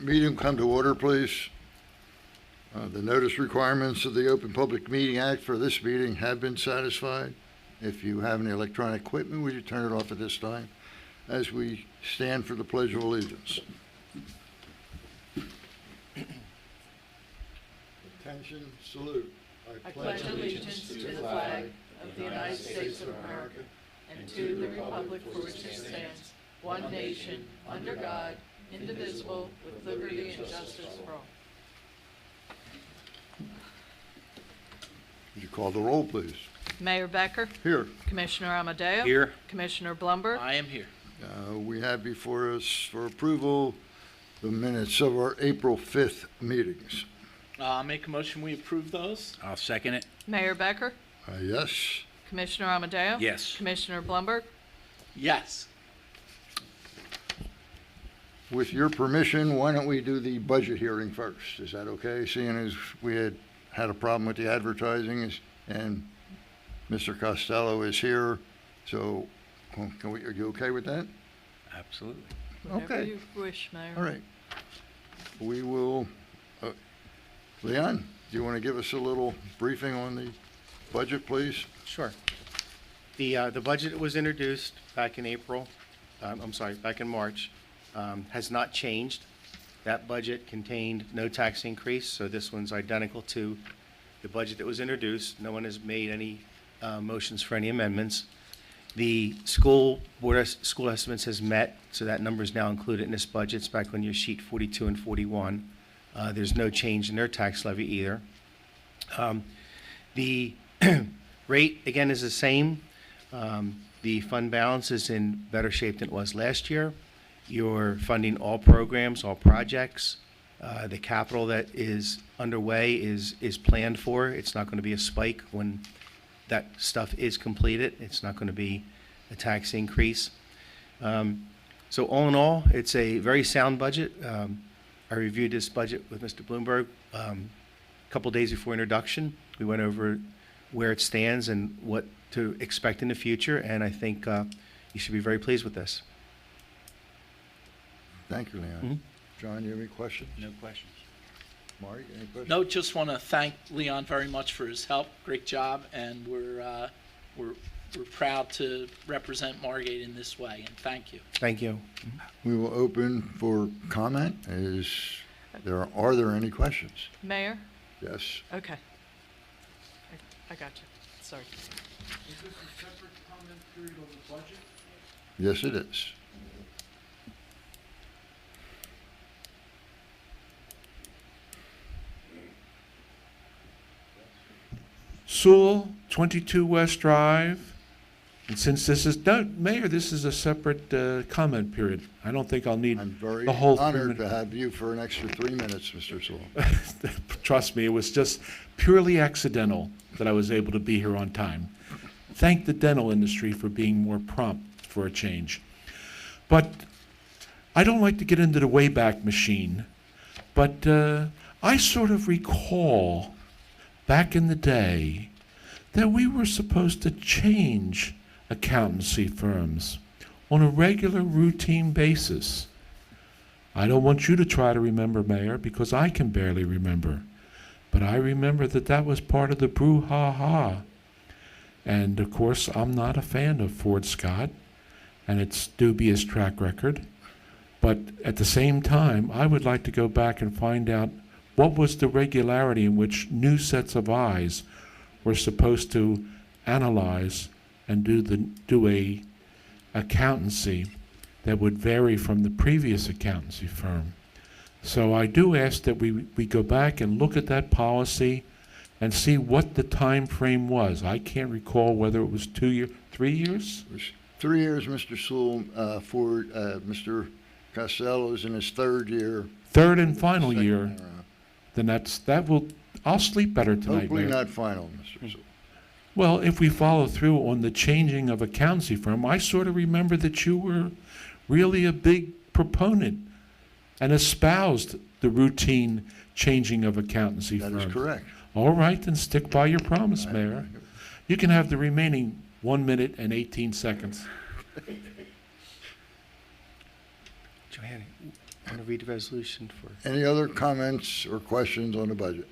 Meeting come to order, please. The notice requirements of the Open Public Meeting Act for this meeting have been satisfied. If you have any electronic equipment, would you turn it off at this time as we stand for the Pledge of Allegiance? Attention, salute. I pledge allegiance to the flag of the United States of America and to the republic for which it stands, one nation, under God, indivisible, with liberty and justice for all. Would you call the roll, please? Mayor Becker. Here. Commissioner Amadeo. Here. Commissioner Blumberg. I am here. We have before us for approval the minutes of our April 5th meetings. I'll make a motion we approve those. I'll second it. Mayor Becker. Yes. Commissioner Amadeo. Yes. Commissioner Blumberg. Yes. With your permission, why don't we do the budget hearing first? Is that okay? Seeing as we had a problem with the advertising and Mr. Costello is here, so are you okay with that? Absolutely. Whatever Okay. you wish, Mayor. All right. We will, Leon, do you want to give us a little briefing on the budget, please? Sure. The budget that was introduced back in back in March, has not changed. That budget contained no tax increase, so this one's identical to the budget that was introduced. No one has made any motions for any amendments. The school estimates has met, so that number is now included in this budget. It's back on your sheet 42 and 41. There's no change in their tax levy either. The rate, again, is the same. The fund balance is in better shape than it was last year. You're funding all programs, all projects. The capital that is underway is planned for. It's not going to be a spike when that stuff is completed. It's not going to be a tax increase. So all in all, it's a very sound budget. I reviewed this budget with Mr. Bloomberg a couple days before introduction. We went over where it stands and what to expect in the future, and I think you should be very pleased with this. Thank you, Leon. Mm-hmm. John, you have any questions? No questions. Mark, any questions? No, just want to thank Leon very much for his help. Great job, and we're proud to represent Margate in this way, and thank you. Thank you. We will open for comment. Are there any questions? Mayor. Yes. Okay. I got you. Sorry. Is this a separate comment period on the budget? Yes, it is. Sewell, 22 West Drive. And since this is, no, Mayor, this is a separate comment period. I don't think I'll need I'm very the whole 3 honored minutes. to have you for an extra 3 minutes, Mr. Sewell. Trust me, it was just purely accidental that I was able to be here on time. Thank the dental industry for being more prompt for a change. But I don't like to get into the Wayback Machine, but I sort of recall back in the day that we were supposed to change accountancy firms on a regular routine basis. I don't want you to try to remember, Mayor, because I can barely remember. But I remember that was part of the brouhaha. And of course, I'm not a fan of Ford Scott and its dubious track record. But at the same time, I would like to go back and find out what was the regularity in which new sets of eyes were supposed to analyze and do a accountancy that would vary from the previous accountancy firm. So I do ask that we go back and look at that policy and see what the time frame was. I can't recall whether it was 2 years, 3 years? It was 3 years, Mr. Sewell. Mr. Costello's in his third year. Third and final Second year. around. Then I'll sleep better tonight, Hopefully Mayor. not final, Mr. Sewell. Well, if we follow through on the changing of accountancy firm, I sort of remember that you were really a big proponent and espoused the routine changing of accountancy That firms. is correct. All right, then stick by your promise, I- Mayor. You can have the remaining 1 minute and 18 seconds. Joanne, Want to read the resolution for? Any other comments or questions on the budget?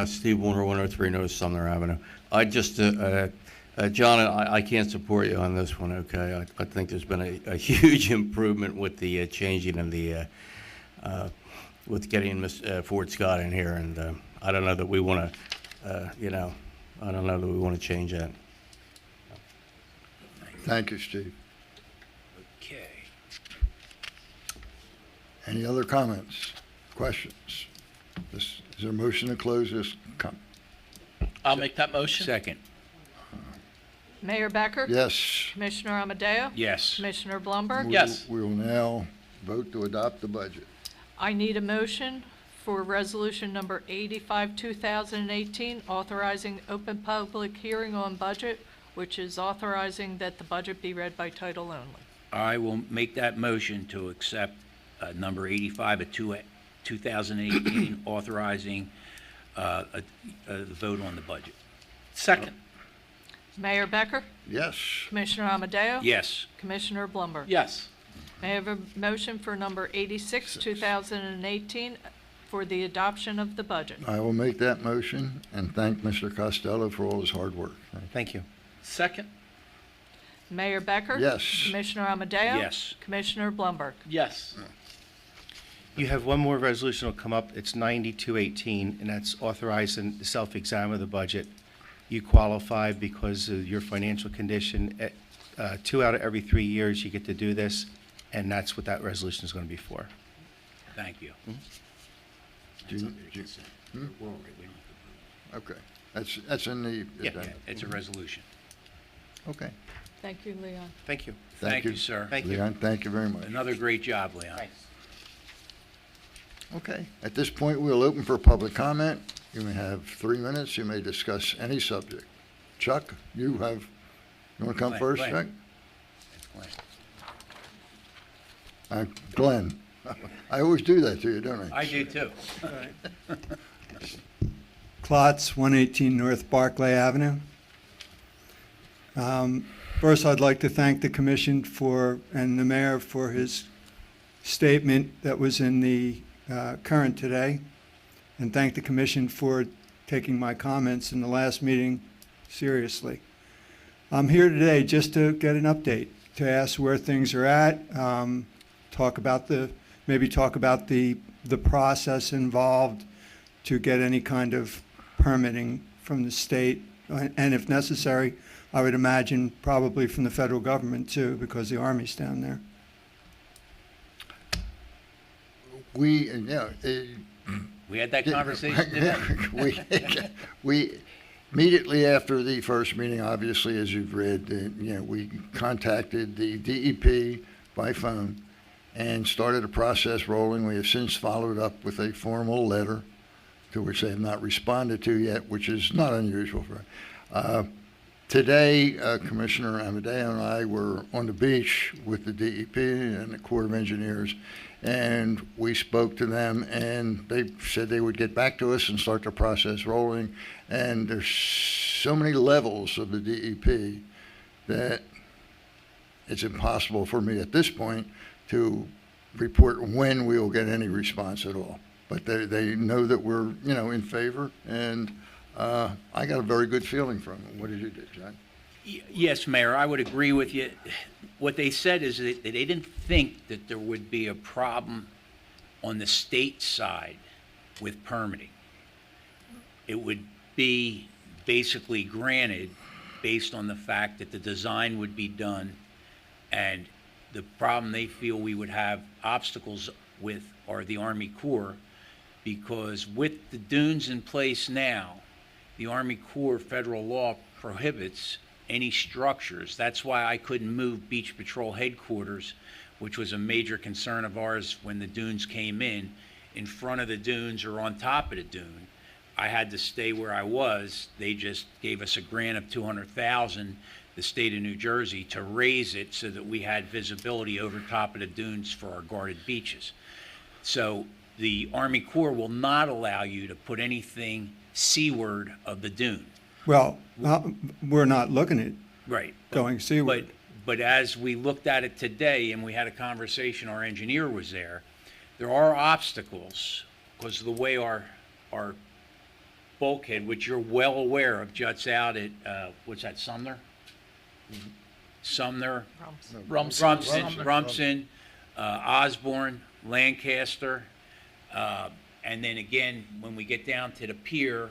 Steve Warner, 103 North Sumner Avenue. I just, John, I can't support you on this one, okay? I think there's been a huge improvement with the changing of the, with getting Ms. Ford Scott in here, and I don't know that we want to, I don't know that we want to change that. Thank you, Steve. Okay. Any other comments, questions? Is there a motion to close this? I'll make that motion. Second. Mayor Becker? Yes. Commissioner Amadeo? Yes. Commissioner Blumberg? Yes. We will now vote to adopt the budget. I need a motion for resolution number 85, 2018, authorizing open public hearing on budget, which is authorizing that the budget be read by title only. I will make that motion to accept number 85 of 2018, authorizing the vote on the budget. Second. Mayor Becker? Yes. Commissioner Amadeo? Yes. Commissioner Blumberg? Yes. May I have a motion for number 86, 2018, for the adoption of the budget? I will make that motion and thank Mr. Costello for all his hard work. Thank you. Second. Mayor Becker? Yes. Commissioner Amadeo? Yes. Commissioner Blumberg? Yes. You have one more resolution will come up. It's 9218, and that's authorizing the self-exam of the budget. You qualify because of your financial condition. 2 out of every 3 years, you get to do this, and that's what that resolution is going to be for. Thank you. Okay, that's in the Yeah, addendum. it's a resolution. Okay, Thank you, Leon. Thank you. Thank you, sir. Thank you. Leon, thank you very much. Another great job, Leon. Okay, at this point, we'll open for public comment. You may have 3 minutes. You may discuss any subject. Chuck, you want to come Glenn, first, Glenn. Chuck? It's Glenn. Glenn, I always do that to you, don't I? I do too. Klotz, 118 North Barclay Avenue. First, I'd like to thank the commission and the mayor for his statement that was in the Current today, and thank the commission for taking my comments in the last meeting seriously. I'm here today just to get an update, to ask where things are at, talk about the process involved to get any kind of permitting from the state, and if necessary, I would imagine probably from the federal government too, because the Army's down there. We We had that conversation today. we immediately after the first meeting, obviously, as you've read, we contacted the DEP by phone and started a process rolling. We have since followed up with a formal letter to which they have not responded to yet, which is not unusual for. Today, Commissioner Amadeo and I were on the beach with the DEP and the Corps of Engineers, and we spoke to them, and they said they would get back to us and start the process rolling. And there's so many levels of the DEP that it's impossible for me at this point to report when we will get any response at all. But they know that we're, in favor, and I got a very good feeling from them. What did you do, John? Yes, Mayor, I would agree with you. What they said is that they didn't think that there would be a problem on the state side with permitting. It would be basically granted based on the fact that the design would be done, and the problem they feel we would have obstacles with are the Army Corps, because with the dunes in place now, the Army Corps federal law prohibits any structures. That's why I couldn't move Beach Patrol headquarters, which was a major concern of ours when the dunes came in front of the dunes or on top of the dune. I had to stay where I was. They just gave us a grant of $200,000, the state of New Jersey, to raise it so that we had visibility over top of the dunes for our guarded beaches. So the Army Corps will not allow you to put anything seaward of the dune. Well, we're not looking at Right. going seaward. But as we looked at it today and we had a conversation, our engineer was there are obstacles because of the way our bulkhead, which you're well aware of, juts out at, what's that, Sumner? Sumner, Rumson, Osborne, Lancaster, and then again, when we get down to the pier,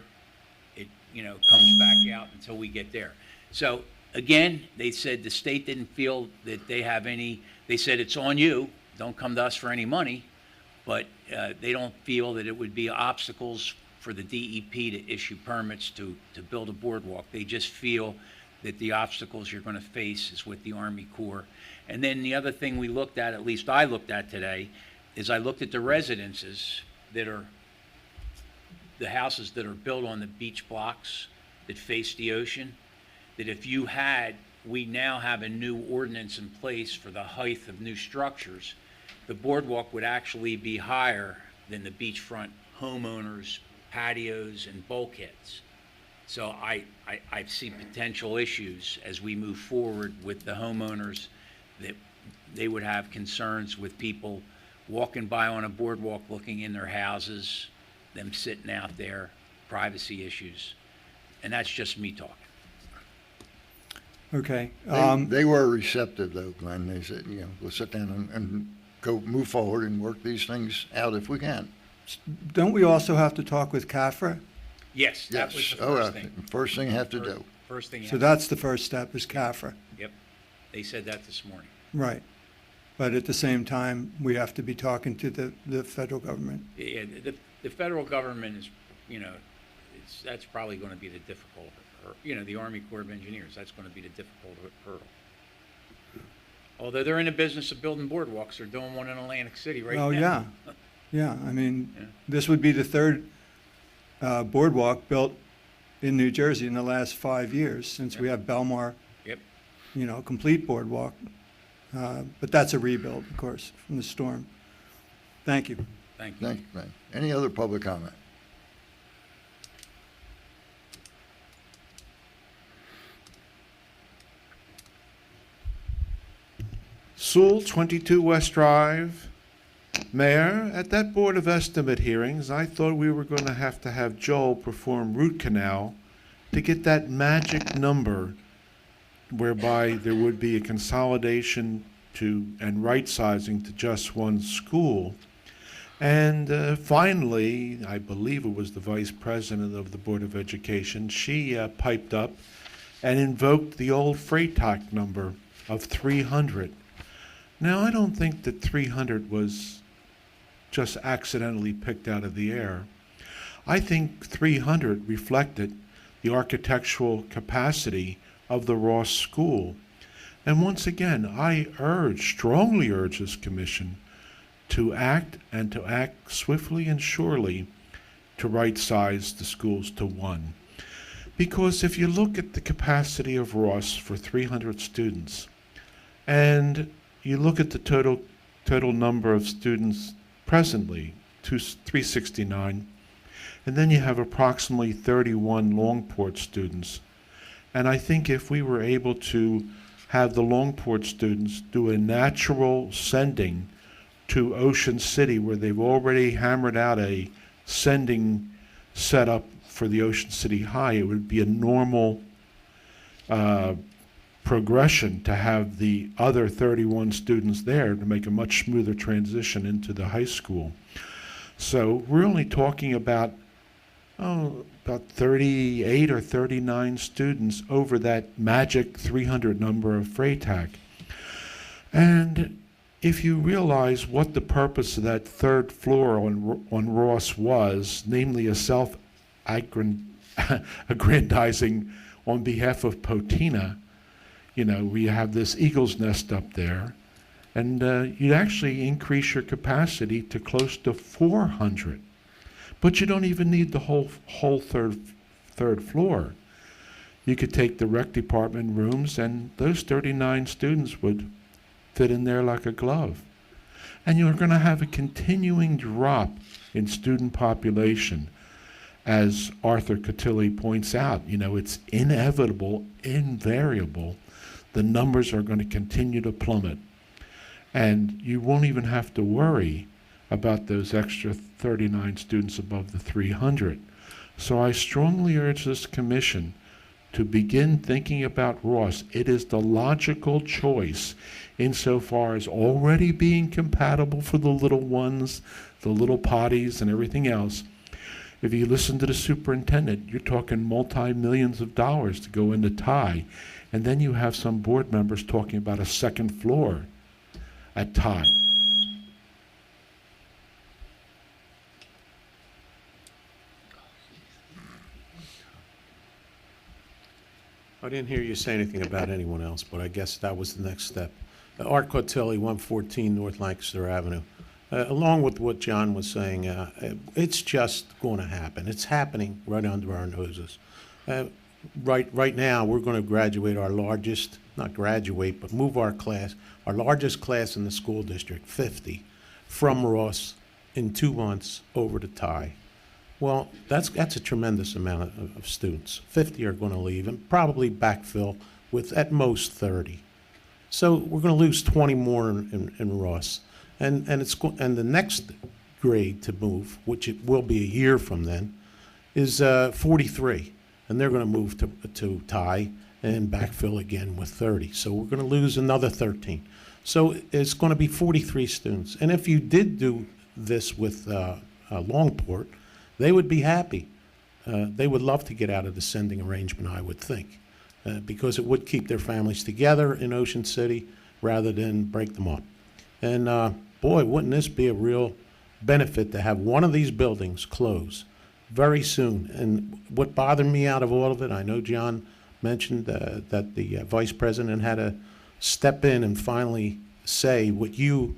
it, comes back out until we get there. So again, they said the state didn't feel that they said it's on you, don't come to us for any money, but they don't feel that it would be obstacles for the DEP to issue permits to build a boardwalk. They just feel that the obstacles you're going to face is with the Army Corps. And then the other thing we looked at least I looked at today, is I looked at the residences that are, the houses that are built on the beach blocks that face the ocean, that if you we now have a new ordinance in place for the height of new structures, the boardwalk would actually be higher than the beachfront homeowners' patios and bulkheads. So I see potential issues as we move forward with the homeowners, that they would have concerns with people walking by on a boardwalk looking in their houses, them sitting out there, privacy issues. And that's just me talking. Okay. They were receptive though, Glenn. They said, we'll sit down and go move forward and work these things out if we can. Don't we also have to talk with CAFRA? Yes, that was Yes. the first thing. First thing you have to do. First thing you So have that's the first step, is CAFRA. Yep. They said that this morning. Right. But at the same time, we have to be talking to the federal government. Yeah, the federal government is, that's probably going to be the difficult, the Army Corps of Engineers, that's going to be the difficult hurdle. Although they're in the business of building boardwalks, they're doing one in Atlantic City right now. Oh, yeah. Yeah, I mean, Yeah. this would be the third boardwalk built in New Jersey in the last 5 years, since we have Belmar, Yep. complete boardwalk. But that's a rebuild, of course, from the storm. Thank you. Thank you. Thank you, Glenn. Any other public comment? Sewell, 22 West Drive. Mayor, at that Board of Estimate hearings, I thought we were going to have Joel perform root canal to get that magic number whereby there would be a consolidation and right sizing to just one school. And finally, I believe it was the Vice President of the Board of Education, she piped up and invoked the old Freytag number of 300. Now, I don't think that 300 was just accidentally picked out of the air. I think 300 reflected the architectural capacity of the Ross School. And once again, I strongly urge this commission to act swiftly and surely to right-size the schools to one. Because if you look at the capacity of Ross for 300 students, and you look at the total number of students presently, 369, and then you have approximately 31 Longport students. And I think if we were able to have the Longport students do a natural sending to Ocean City, where they've already hammered out a sending setup for the Ocean City High, it would be a normal progression to have the other 31 students there to make a much smoother transition into the high school. So we're only talking about 38 or 39 students over that magic 300 number of Freytag. And if you realize what the purpose of that third floor on Ross was, namely a self-aggrandizing on behalf of Potina, we have this eagle's nest up there, and you'd actually increase your capacity to close to 400. But you don't even need the whole third floor. You could take the rec department rooms, and those 39 students would fit in there like a glove. And you're going to have a continuing drop in student population. As Arthur Cotilli points out, it's inevitable, invariable, the numbers are going to continue to plummet. And you won't even have to worry about those extra 39 students above the 300. So I strongly urge this commission to begin thinking about Ross. It is the logical choice insofar as already being compatible for the little ones, the little potties and everything else. If you listen to the superintendent, you're talking multi-millions of dollars to go into Thai. And then you have some board members talking about a second floor at Thai. I didn't hear you say anything about anyone else, but I guess that was the next step. Art Cortelli, 114 North Lancaster Avenue. Along with what John was saying, it's just going to happen. It's happening right under our noses. Right now, we're going to graduate our largest, not graduate, but move our largest class in the school district, 50, from Ross in 2 months over to Thai. Well, that's a tremendous amount of students. 50 are going to leave and probably backfill with at most 30. So we're going to lose 20 more in Ross. And the next grade to move, which it will be a year from then, is 43. And they're going to move to Thai and backfill again with 30. So we're going to lose another 13. So it's going to be 43 students. And if you did do this with Longport, they would be happy. They would love to get out of the sending arrangement, I would think, because it would keep their families together in Ocean City rather than break them up. And boy, wouldn't this be a real benefit to have one of these buildings close very soon. And what bothered me out of all of it, I know John mentioned that the vice president had to step in and finally say what you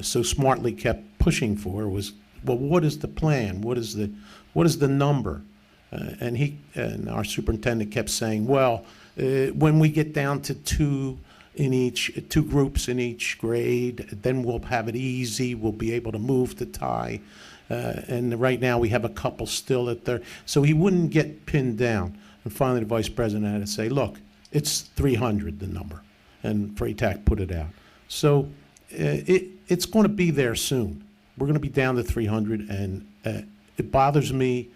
so smartly kept pushing for was, well, what is the plan? What is the number? And our superintendent kept saying, well, when we get down to two groups in each grade, then we'll have it easy. We'll be able to move to Thai. And right now we have a couple still at there. So he wouldn't get pinned down. And finally the vice president had to say, look, it's 300, the number. And Freytag put it out. So it's going to be there soon. We're going to be down to 300, and it bothers me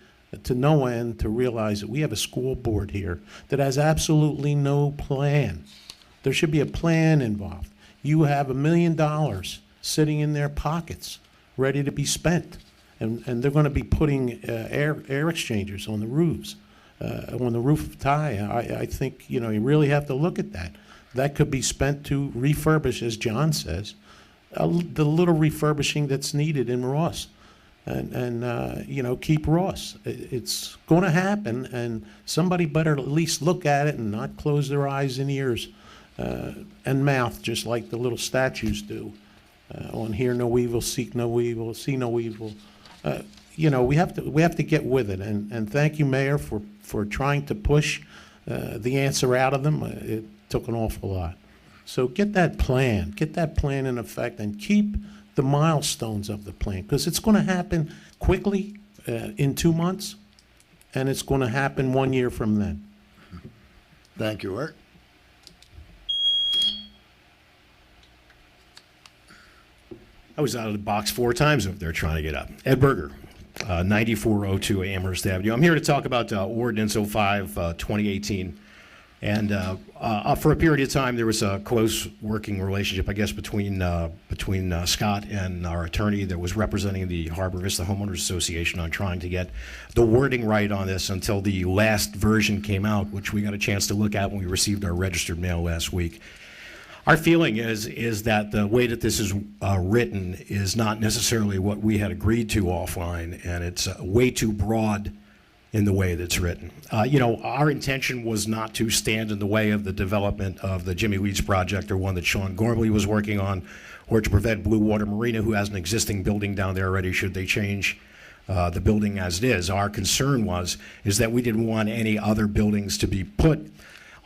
to no end to realize that we have a school board here that has absolutely no plan. There should be a plan involved. You have $1 million sitting in their pockets, ready to be spent, and they're going to be putting air exchangers on the roofs, on the roof of Thai. I think you really have to look at that. That could be spent to refurbish, as John says, the little refurbishing that's needed in Ross, and keep Ross. It's going to happen, and somebody better at least look at it and not close their eyes and ears and mouth, just like the little statues do. On hear no evil, seek no evil, see no evil. We have to get with it, and thank you, Mayor, for trying to push the answer out of them. It took an awful lot. So get that plan in effect, and keep the milestones of the plan, because it's going to happen quickly in 2 months, and it's going to happen 1 year from then. Thank you, Art. I was out of the box 4 times over there trying to get up. Ed Berger, 9402 Amherst Avenue. I'm here to talk about Ordinance 05, 2018. And for a period of time, there was a close working relationship, I guess, between Scott and our attorney that was representing the Harbor Vista Homeowners Association on trying to get the wording right on this until the last version came out, which we got a chance to look at when we received our registered mail last week. Our feeling is that the way that this is written is not necessarily what we had agreed to offline, and it's way too broad in the way that's written. Our intention was not to stand in the way of the development of the Jimmy Leeds project, or one that Sean Gormley was working on, or to prevent Blue Water Marina, who has an existing building down there already, should they change the building as it is. Our concern is that we didn't want any other buildings to be put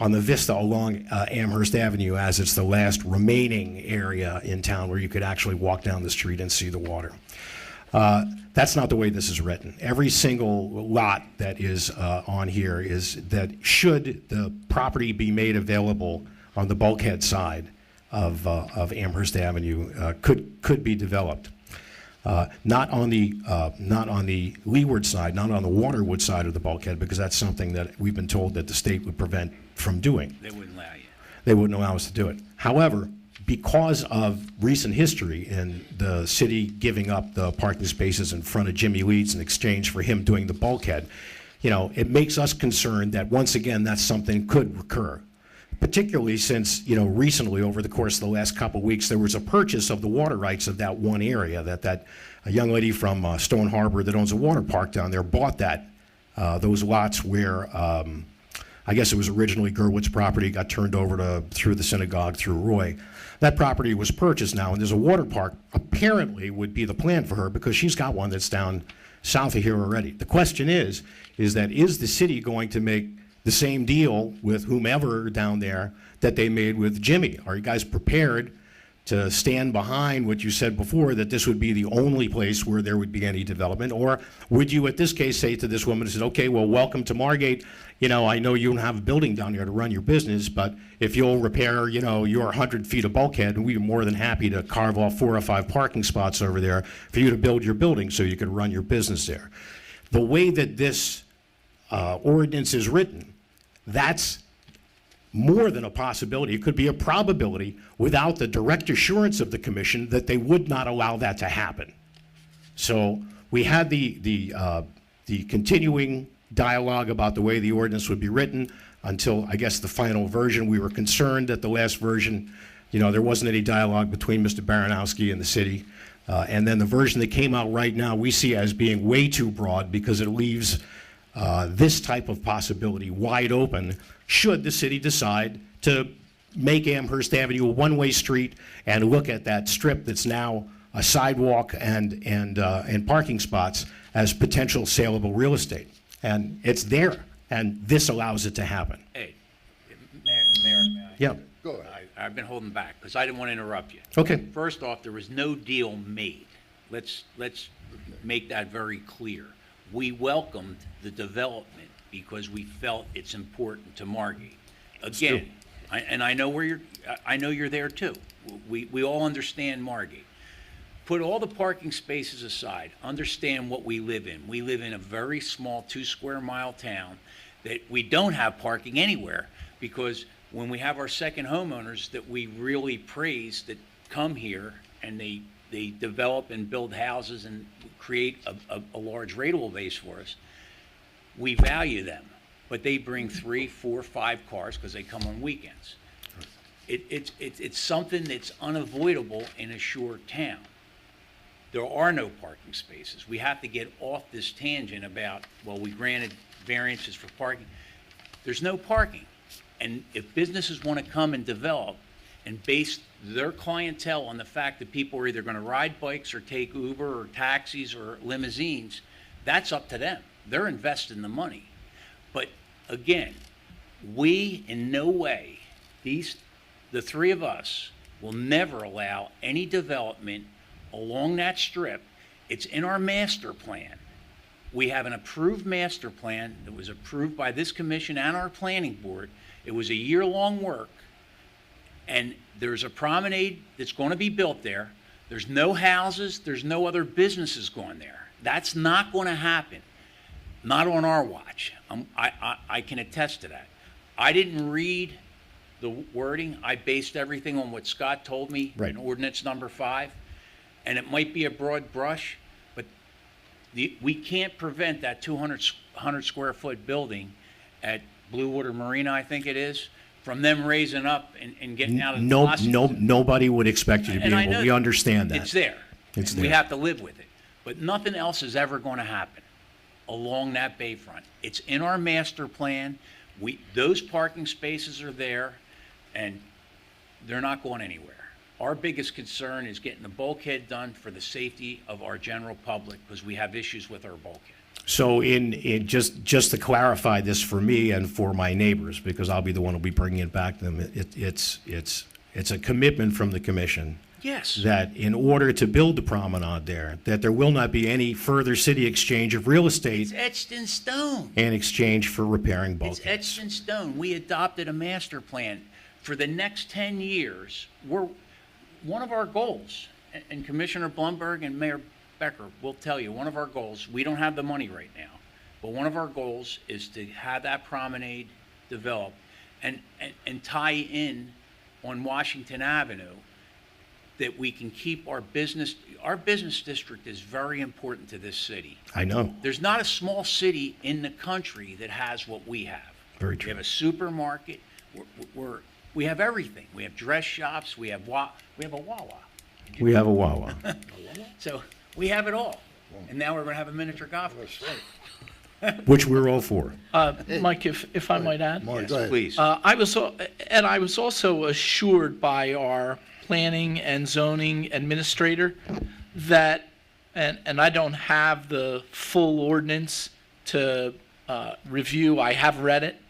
on the vista along Amherst Avenue, as it's the last remaining area in town where you could actually walk down the street and see the water. That's not the way this is written. Every single lot that is on here is that should the property be made available on the bulkhead side of Amherst Avenue could be developed. Not on the leeward side, not on the waterward side of the bulkhead, because that's something that we've been told that the state would prevent from doing. They wouldn't allow you. They wouldn't allow us to do it. However, because of recent history and the city giving up the parking spaces in front of Jimmy Leeds in exchange for him doing the bulkhead, it makes us concerned that once again, that's something could recur. Particularly since, recently, over the course of the last couple of weeks, there was a purchase of the water rights of that one area that a young lady from Stone Harbor that owns a water park down there bought those lots where I guess it was originally Gerwit's property, got turned over through the synagogue, through Roy. That property was purchased now, and there's a water park, apparently would be the plan for her, because she's got one that's down south of here already. The question is the city going to make the same deal with whomever down there that they made with Jimmy? Are you guys prepared to stand behind what you said before, that this would be the only place where there would be any development? Or would you, at this case, say to this woman, says, okay, well, welcome to Margate. I know you don't have a building down here to run your business, but if you'll repair, your 100 feet of bulkhead, and we're more than happy to carve off 4 or 5 parking spots over there for you to build your building so you can run your business there. The way that this ordinance is written, that's more than a possibility. It could be a probability without the direct assurance of the commission that they would not allow that to happen. So we had the continuing dialogue about the way the ordinance would be written until, I guess, the final version. We were concerned that the last version, there wasn't any dialogue between Mr. Baranowski and the city. And then the version that came out right now we see as being way too broad, because it leaves this type of possibility wide open should the city decide to make Amherst Avenue a one-way street and look at that strip that's now a sidewalk and parking spots as potential saleable real estate. And it's there, and this allows it to happen. Hey, Mayor, may I? Yeah. Go ahead. I've been holding back because I didn't want to interrupt you. Okay. First off, there was no deal made. Let's make that very clear. We welcomed the development because we felt it's important to Margate. Again, I know you're there too. We all understand Margate. Put all the parking spaces aside. Understand what we live in. We live in a very small 2-square-mile town that we don't have parking anywhere, because when we have our second homeowners that we really praise that come here and they develop and build houses and create a large rateable base for us, we value them. But they bring 3, 4, 5 cars because they come on weekends. It's something that's unavoidable in a short town. There are no parking spaces. We have to get off this tangent about, well, we granted variances for parking. There's no parking. And if businesses want to come and develop and base their clientele on the fact that people are either going to ride bikes or take Uber or taxis or limousines, that's up to them. They're investing the money. But again, we in no way, the 3 of us, will never allow any development along that strip. It's in our master plan. We have an approved master plan that was approved by this commission and our planning board. It was a year-long work, and there's a promenade that's going to be built there. There's no houses, there's no other businesses going there. That's not going to happen. Not on our watch. I can attest to that. I didn't read the wording. I based everything on what Scott told me in ordinance number 5. And it might be a broad brush, but we can't prevent that 200 square foot building at Blue Water Marina, I think it is, from them raising up and getting out of the process. Nobody would expect you to be able. We understand that. It's there. It's We there. have to live with it. But nothing else is ever going to happen along that bayfront. It's in our master plan. Those parking spaces are there, and they're not going anywhere. Our biggest concern is getting the bulkhead done for the safety of our general public, because we have issues with our bulkhead. So in just to clarify this for me and for my neighbors, because I'll be the one who'll be bringing it back to them, it's a commitment from the commission Yes. that in order to build the promenade that there will not be any further city exchange of real estate It's etched in stone. in exchange for repairing It's bulkheads. etched in stone. We adopted a master plan for the next 10 years, one of our goals, and Commissioner Blumberg and Mayor Becker will tell you, one of our goals, we don't have the money right now, but one of our goals is to have that promenade develop and tie in on Washington Avenue, that we can keep our business district is very important to this city. I know. There's not a small city in the country that has what we have. Very We true. have a supermarket, we have everything. We have dress shops, we have a Wawa. We have a Wawa. So we have it all. And now we're gonna have a miniature golf course. Which we're all for. Mike, if I might add? Mark, Yes, go ahead. please. I was also assured by our planning and zoning administrator that, and I don't have the full ordinance to review. I have read it.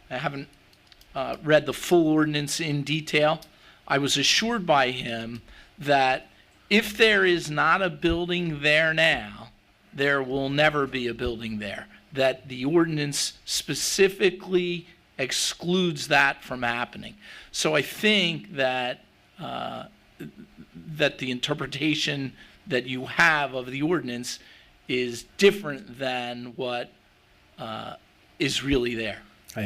I haven't read the full ordinance in detail. I was assured by him that if there is not a building there now, there will never be a building there. That the ordinance specifically excludes that from happening. So I think that that the interpretation that you have of the ordinance is different than what is really there.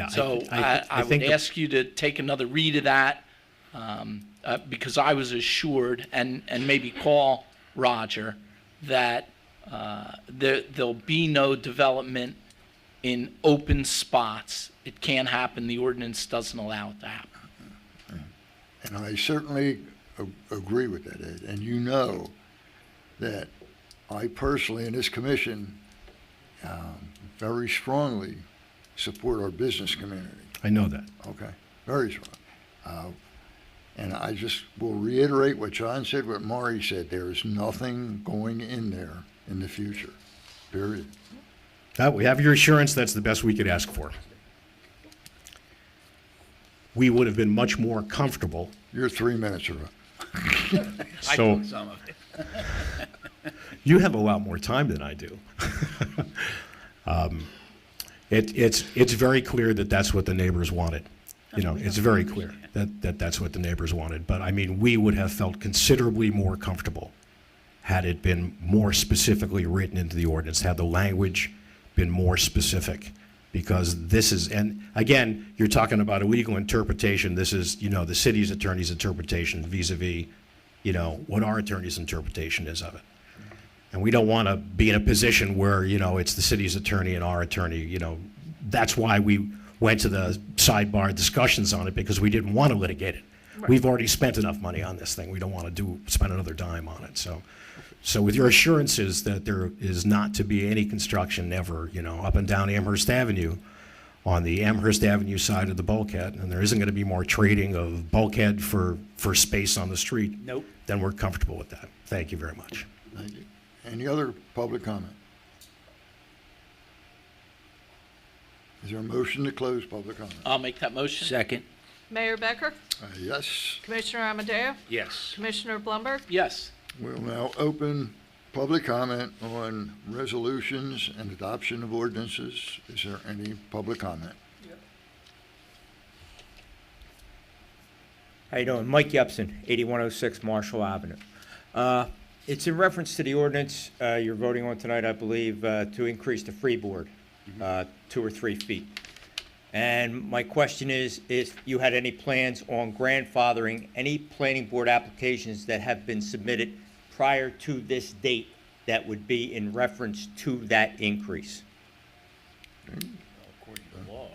So I would think the- ask you to take another read of that, because I was assured, and maybe call Roger, that there'll be no development in open spots. It can't happen. The ordinance doesn't allow it to happen. And I certainly agree with that, Ed. And you know that I personally, in this commission, very strongly support our business community. I know that. Okay, very strong. And I just will reiterate what John said, what Maury said. There is nothing going in there in the future, period. We have your assurance. That's the best we could ask for. We would have been much more comfortable. Your 3 minutes are up. I So took some of it. you have a lot more time than I do. It's very clear that that's what the neighbors wanted. You know, it's very clear that that's what the neighbors wanted. But I mean, we would have felt considerably more comfortable had it been more specifically written into the ordinance, had the language been more specific. Because this is, and again, you're talking about a legal interpretation. This is, you know, the city's attorney's interpretation vis-a-vis, you know, what our attorney's interpretation is of it. And we don't want to be in a position where, you know, it's the city's attorney and our attorney, you know. That's why we went to the sidebar discussions on it, because we didn't want to litigate it. We've already spent enough money on this thing. We don't want to spend another dime on it. So with your assurances that there is not to be any construction ever, you know, up and down Amherst Avenue, on the Amherst Avenue side of the bulkhead, and there isn't going to be more trading of bulkhead for space on the street, Nope. then we're comfortable with that. Thank you very much. Thank you. Any other public comment? Is there a motion to close public comment? I'll make that motion. Second, Mayor Becker, Yes. Commissioner Amadeo, yes. Commissioner Blumberg, Yes. We'll now open public comment on resolutions and adoption of ordinances. Is there any public comment? How you doing? Mike Yepson, 8106 Marshall Avenue. It's in reference to the ordinance you're voting on tonight, I believe, to increase the freeboard 2 or 3 feet. And my question is if you had any plans on grandfathering any planning board applications that have been submitted prior to this date that would be in reference to that increase. According to law.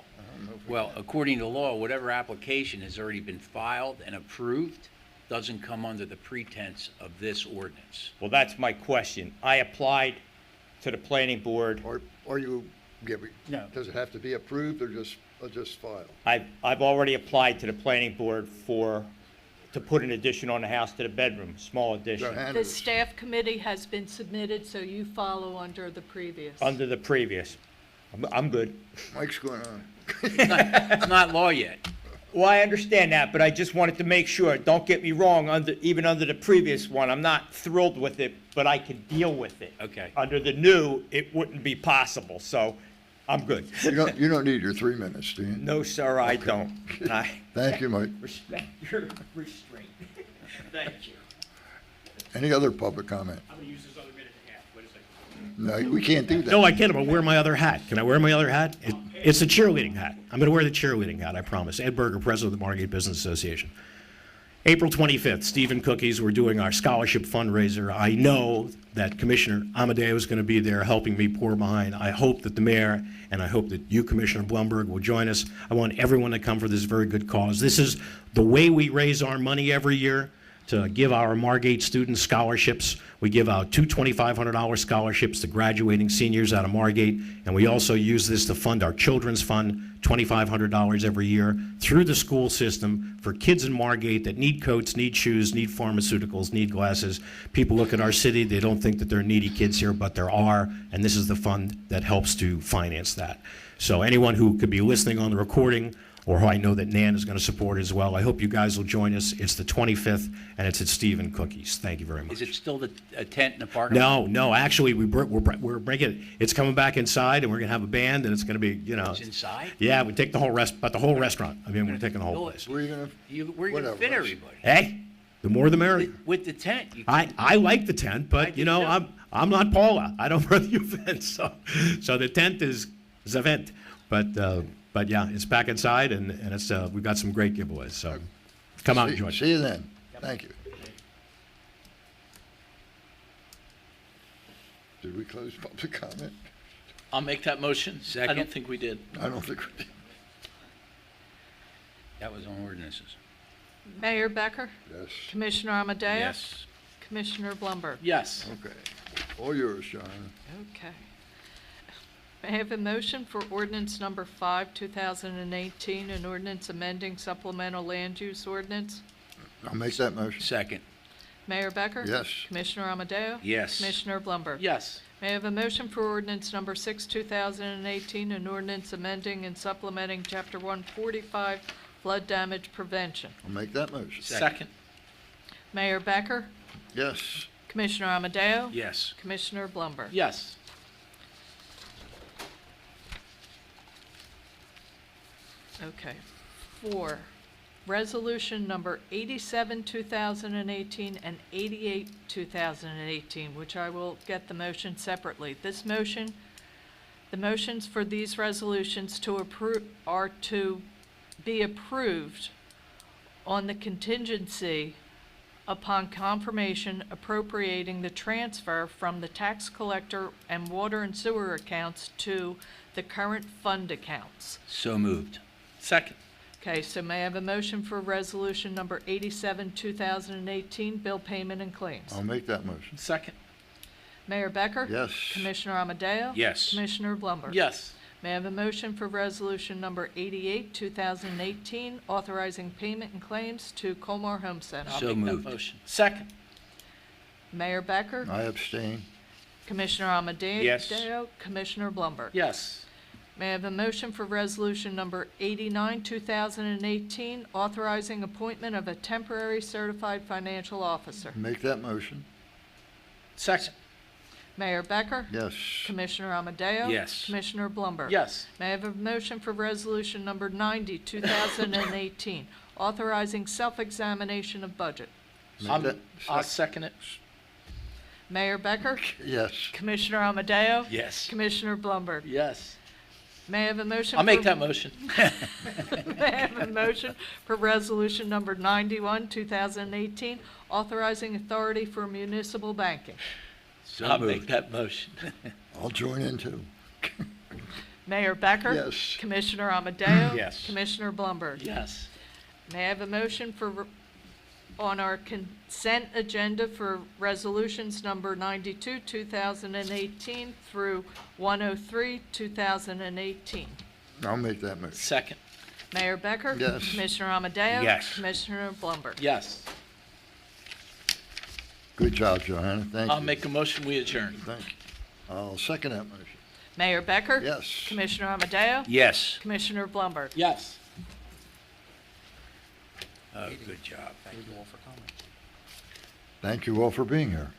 Well, according to law, whatever application has already been filed and approved doesn't come under the pretense of this ordinance. Well, that's my question. I applied to the planning board. Or you, No. does it have to be approved or just filed? I've already applied to the planning board to put an addition on the house to the bedroom, small addition, the staff committee has been submitted, so you follow under the previous. under the previous. I'm good. Mike's going on. It's not law yet. Well, I understand that, but I just wanted to make sure, don't get me wrong, even under the previous one, I'm not thrilled with it, but I can deal with it. Okay. Under the new, it wouldn't be possible, so I'm good. You don't need your 3 minutes, do you? No, sir, I don't. And I Thank you, Mike. respect your restraint. Thank you. Any other public comment? I'm going to use this other minute and a half. Wait a second. No, we can't do that. No, I can't. I'm going to wear my other hat. Can I wear my other hat? It's a cheerleading hat. I'm going to wear the cheerleading hat, I promise. Ed Berger, President of the Margate Business Association. April 25th, Stephen Cookies, we're doing our scholarship fundraiser. I know that Commissioner Amadeo is going to be there helping me pour behind. I hope that the mayor and I hope that you, Commissioner Blumberg, will join us. I want everyone to come for this very good cause. This is the way we raise our money every year to give our Margate students scholarships. We give out two $2,500 scholarships to graduating seniors out of Margate, and we also use this to fund our children's fund, $2,500 every year, through the school system for kids in Margate that need coats, need shoes, need pharmaceuticals, need glasses. People look at our city, they don't think that there are needy kids here, but there are, and this is the fund that helps to finance that. So anyone who could be listening on the recording, or who I know that Nan is going to support as well, I hope you guys will join us. It's the 25th, and it's at Stephen Cookies. Thank you very much. Is it still a tent in the parking lot? No, actually, we're breaking it. It's coming back inside, and we're going to have a band, and it's going to be, It's inside? Yeah, we take the whole restaurant. I mean, we're taking the whole Bill, place. Where are you gonna? Where you gonna Whatever. fit everybody? Hey, the more the merrier. With the tent? You I like the tent, but do too. I'm not Paula. I don't run the event, so the tent is a vent. But yeah, it's back inside, and it's we've got some great giveaways. So come out and join. See you then. Thank you. Did we close public comment? I'll make that motion. I Second. don't think we did. I don't think we did. That was on ordinances. Mayor Becker, Yes. Commissioner Amadeo. Yes. Commissioner Blumberg. Yes. Okay. All yours, John. Okay. May I have a motion for ordinance number 5, 2018, an ordinance amending supplemental land use ordinance? I'll make that motion. Second. Mayor Becker? Yes. Commissioner Amadeo? Yes. Commissioner Blumberg? Yes. May I have a motion for ordinance number 6, 2018, an ordinance amending and supplementing Chapter 145 flood damage prevention? I'll make that motion. Second. Mayor Becker? Yes. Commissioner Amadeo? Yes. Commissioner Blumberg? Yes. Okay. 4, resolution number 87, 2018, and 88, 2018, which I will get the motion separately. The motions for these resolutions are to be approved on the contingency upon confirmation appropriating the transfer from the tax collector and water and sewer accounts to the current fund accounts. So moved. Second. Okay, so may I have a motion for resolution number 87, 2018, bill payment and claims? I'll make that motion. Second. Mayor Becker? Yes. Commissioner Amadeo? Yes. Commissioner Blumberg? Yes. May I have a motion for resolution number 88, 2018, authorizing payment and claims to Colmar Home Center? I'll So make moved. that motion. Second. Mayor Becker? I abstain. Commissioner Amadeo? Yes. Commissioner Blumberg? Yes. May I have a motion for resolution number 89, 2018, authorizing appointment of a temporary certified financial officer? Make that motion. Second. Mayor Becker? Yes. Commissioner Amadeo? Yes. Commissioner Blumberg? Yes. May I have a motion for resolution number 90, 2018, authorizing self-examination of budget? Make that- I'll second it. Mayor Becker? Yes. Commissioner Amadeo? Yes. Commissioner Blumberg? Yes. May I have a motion? I'll make for- that motion. May I have a motion for resolution number 91, 2018, authorizing authority for municipal banking? So I'll make moved. that motion. I'll join in too. Mayor Becker? Yes. Commissioner Amadeo? Yes. Commissioner Blumberg? Yes. May I have a motion on our consent agenda for resolutions number 92, 2018 through 103, 2018? I'll make that motion. Second. Mayor Becker? Yes. Commissioner Amadeo? Yes. Commissioner Blumberg? Yes. Good job, Johanna. Thank you. I'll make a motion, we adjourn. Thank you. I'll second that motion. Mayor Becker? Yes. Commissioner Amadeo? Yes. Commissioner Blumberg? Yes. Oh, good job. Thank you all for being here.